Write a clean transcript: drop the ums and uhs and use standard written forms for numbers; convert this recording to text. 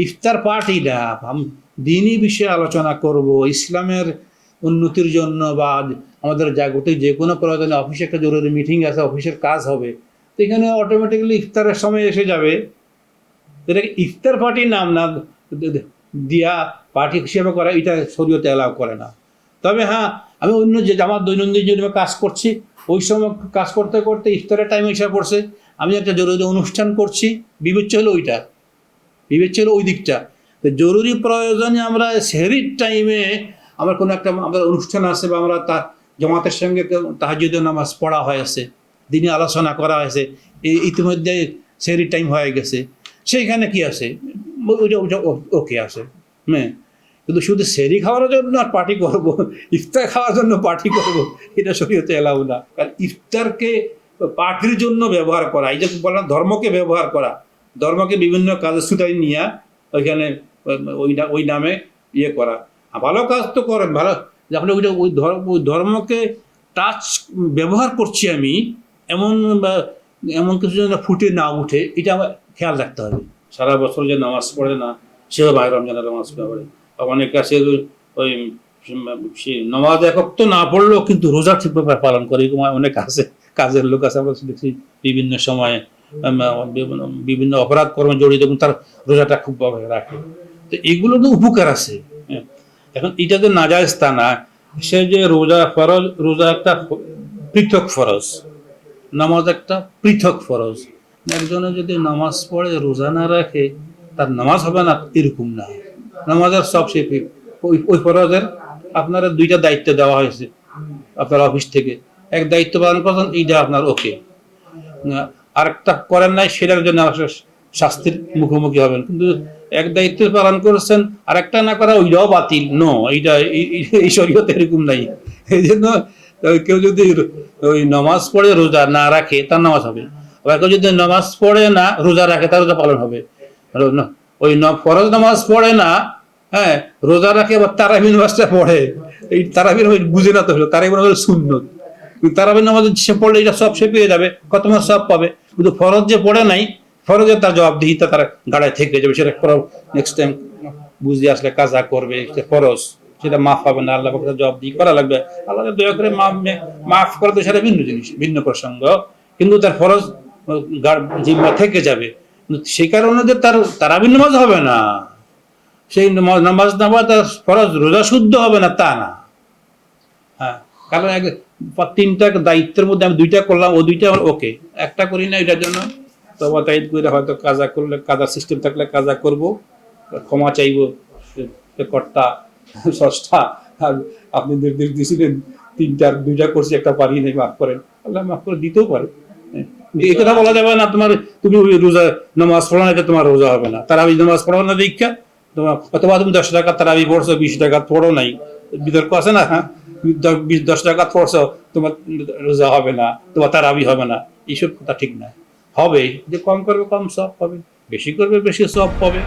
ইফতার party না, দিনই বিষয়ে আলোচনা করব, ইসলামের উন্নতির জন্য বা আমাদের জাগতিক যে কোনো প্রয়োজনে অফিসে একটা জরুরি মিটিং আছে, অফিসের কাজ হবে, তো এখানে অটোমেটিক্যালি ইফতারের সময় এসে যাবে। এটাকে ইফতার পার্টির নাম না দিয়া পার্টি হিসেবে করা, এটা শরীয়তে অ্যালাউ করে না। তবে হ্যাঁ, আমি অন্য যে আমার দৈনন্দিন জীবনে কাজ করছি, ওই সময় কাজ করতে করতে ইফতারের টাইম এসে পড়ছে, আমি একটা জরুরি অনুষ্ঠান করছি, বিবেচ্য হলো ওইটা, বিবেচ্য হলো ওই দিকটা। তো জরুরি প্রয়োজনে আমরা সেহরির টাইমে আমার কোনো একটা আমাদের অনুষ্ঠান আছে বা আমরা জামাতের সঙ্গে তাহাজ্জুদের নামাজ পড়া হয়েছে, দিনে আলোচনা করা হয়েছে, ইতিমধ্যে সেহরির টাইম হয়ে গেছে, সেইখানে কি আছে, ওইটা ওইটা ওকে আছে। হ্যাঁ, কিন্তু শুধু সেহরি খাওয়ার জন্য আর পার্টি করব, ইফতার খাওয়ার জন্য পার্টি করব, এটা শরীয়তে এলাও না। কারণ ইফতারকে পার্টির জন্য ব্যবহার করা, এই যে বললাম ধর্মকে ব্যবহার করা, ধর্মকে বিভিন্ন কাজে ছুটাই নিয়ে ওইখানে ওই নামে ইয়ে করা। ভালো কাজ তো করেন, ভালো, যখন ওইটা ওই ধর্মকে টাচ ব্যবহার করছি আমি, এমন কিছু যেন ফুটে না উঠে, এটা আমার খেয়াল রাখতে হবে। সারা বছর যে নামাজ পড়ে না, সেও মাহে রমজানের নামাজ পড়ে। অনেক কাছে ওই সে নামাজ একক তো না পড়লেও কিন্তু রোজা ঠিকভাবে পালন করে, অনেক আছে, কাজের লোক আছে, আমরা দেখছি বিভিন্ন সময়ে বিভিন্ন অপরাধ কর্মে জড়িত, এবং তার রোজাটা খুব ভাবে রাখে। তো এগুলো তো উপকার আছে। এখন এটা তো নাজায়েজ তা না, সে যে রোজা ফরজ, রোজা একটা পৃথক ফরজ, নামাজ একটা পৃথক ফরজ। একজনে যদি নামাজ পড়ে রোজা না রাখে, তার নামাজ হবে না এরকম না। নামাজের সব সে ওই ফরজের আপনারা দুইটা দায়িত্ব দেওয়া হয়েছে আপনার অফিস থেকে, এক দায়িত্ব পালন করছেন, এইটা আপনার ওকে, আরেকটা করেন নাই, সেটার জন্য শাস্তির মুখোমুখি হবেন। কিন্তু এক দায়িত্ব পালন করেছেন, আর একটা না করা, ওইটাও বাতিল। নো, এইটা এই শরীয়তে এরকম নাই। এই জন্য কেউ যদি ওই নামাজ পড়ে রোজা না রাখে, তার নামাজ হবে। আবার কেউ যদি নামাজ পড়ে না রোজা রাখে, তার রোজা পালন হবে। ওই ফরজ নামাজ পড়ে না, হ্যাঁ, রোজা রাখে, আবার তারাবি নামাজটা পড়ে, এই তারাবি নামাজ বুঝে না তো হলো, তারাবি নামাজ সুন্নত, তারাবি নামাজ সে পড়লে এটা সব সে পেয়ে যাবে, কত মাস সব পাবে। কিন্তু ফরজ যে পড়ে নাই, ফরজের তার জবাবদিহিতা তার গাড়ায় থেকে যাবে, সেটা নেক্সট টাইম বুঝে আসলে কাজা করবে, ফরজ সেটা মাফ হবে না, আল্লাহ জবাবদিহি করা লাগবে। আল্লাহ দয়া করে মাফ করে তো সেটা ভিন্ন জিনিস, ভিন্ন প্রসঙ্গ, কিন্তু তার ফরজ জিম্মা থেকে যাবে। সেই কারণে যে তার তারাবি নামাজ হবে না, সেই নামাজ না পড়ে তার ফরজ রোজা শুদ্ধ হবে না, তা না। হ্যাঁ, কারণ তিনটা দায়িত্বের মধ্যে আমি দুইটা করলাম, ও দুইটা ওকে, একটা করি না, এটার জন্য তবা তাইদ করে হয়তো কাজা করলে, কাজা সিস্টেম থাকলে কাজা করব, ক্ষমা চাইব কর্তা ষষ্ঠা, আর আপনি নির্দেশ দিয়েছিলেন দুইটা করছি, একটা পারি নাই, মাফ করেন, আল্লাহ মাফ করে দিতেও পারে। এই কথা বলা যাবে না তুমি রোজা নামাজ পড়ো না, তোমার রোজা হবে না। তারাবি নামাজ পড়ো না দীক্ষা তোমার, অথবা তুমি 10 টাকা তারাবি পড়ছো, 20 টাকা পড়ো নাই, বিতর্ক আছে না। হ্যাঁ, 10 টাকা পড়ছো, তোমার রোজা হবে না, তোমার তারাবি হবে না, এইসব কথা ঠিক না। হবে যে কম করবে কম সব পাবে, বেশি করবে বেশি সব পাবে।